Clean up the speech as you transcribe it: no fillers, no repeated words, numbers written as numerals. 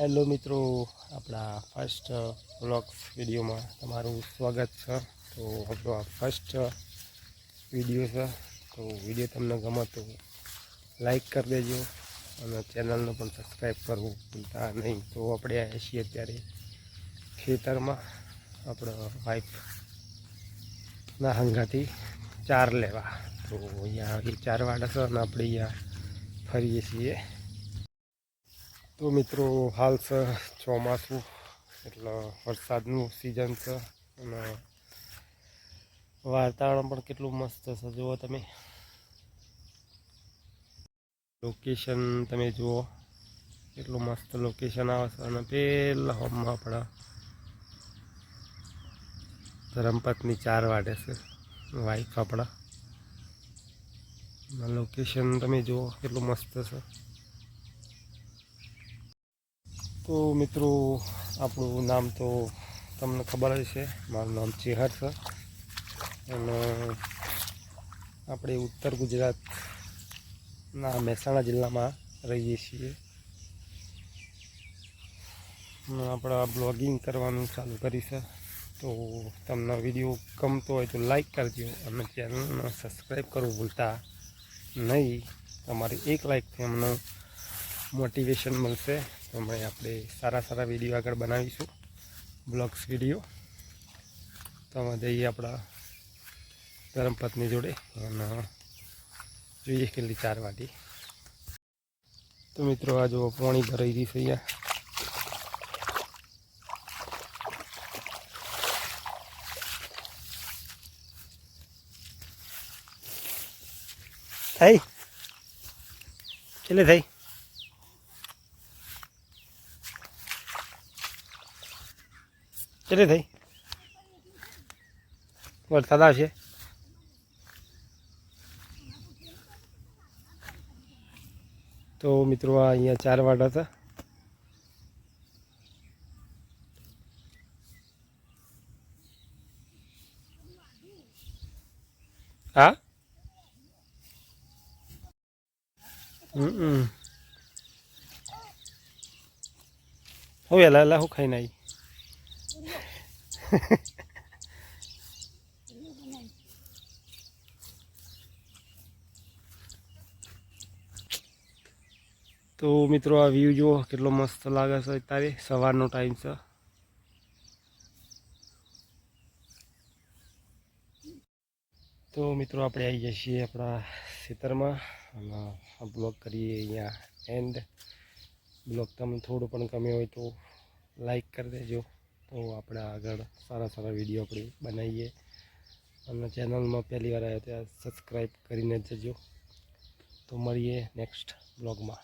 Hello મિત્રો, આપણા first vlogs વિડીયોમાં તમારું સ્વાગત છે। તો આપણો આ ફર્સ્ટ વિડીયો છે, તો વિડીયો તમને ગમે તો લાઈક કરી દેજો અને ચેનલને પણ સબસ્ક્રાઈબ કરવું ભૂલતા નહીં। તો આપણે આવ્યા છીએ અત્યારે ખેતરમાં આપણા વાઈફના હંગાથી ચાર લેવા। તો અહીંયા એ ચાર વાડા છે અને આપણે અહીંયા ફરીએ છીએ। તો મિત્રો હાલ છે ચોમાસું, એટલે વરસાદનું સિઝન છે અને વાતાવરણ પણ કેટલું મસ્ત છે। જુઓ તમે, લોકેશન તમે જુઓ કેટલું મસ્ત લોકેશન આવે છે। અને પેલા હોમમાં આપણા ધરમપત્ની ચાર વાડે છે વાઈફ આપણા। લોકેશન તમે જુઓ કેટલું મસ્ત છે। તો મિત્રો આપણું નામ તો તમને ખબર જ છે, મારું નામ ચેહર છે અને આપણે ઉત્તર ગુજરાતના મહેસાણા જિલ્લામાં રહીએ છીએ। આપણા બ્લોગિંગ કરવાનું ચાલુ કરી છે। તો તમને વિડીયો ગમતો હોય તો લાઈક કરજો અને ચેનલને સબસ્ક્રાઈબ કરવું ભૂલતા નહીં। તમારી એક લાઈકથી અમને મોટિવેશન મળશે, તો આપણે સારા વિડીયો આગળ બનાવીશું, બ્લોગ્સ વિડીયો। તો અમે જઈએ આપણા ધર્મપત્ની જોડે અને જોઈએ કેટલી ચાર વાટી। તો મિત્રો આ જો પાણી ભરાઈ ગઈ છે અહીંયા। થઈ કેટલે થઈ કેટલે થઈ વરસાદ આવશે। તો મિત્રો આ અહીંયા ચાર વાડા હતા। હા હું એલા હું ખાઈને આવી। તો મિત્રો આ વ્યૂ જુઓ કેટલો મસ્ત લાગે છે। અત્યારે સવારનો ટાઈમ છે। તો મિત્રો આપણે આવી જઈએ છીએ આપણા ખેતરમાં અને આ બ્લોગ કરીએ અહીંયા એન્ડ। બ્લોગ તમને થોડું પણ ગમ્યો હોય તો લાઈક કરી દેજો, તો આપણે આગળ સારા વિડીયો આપણે બનાવીએ। અને ચેનલમાં પહેલી વાર આવ્યા ત્યાં સબસ્ક્રાઈબ કરીને જજો। તો મળીએ નેક્સ્ટ બ્લોગમાં।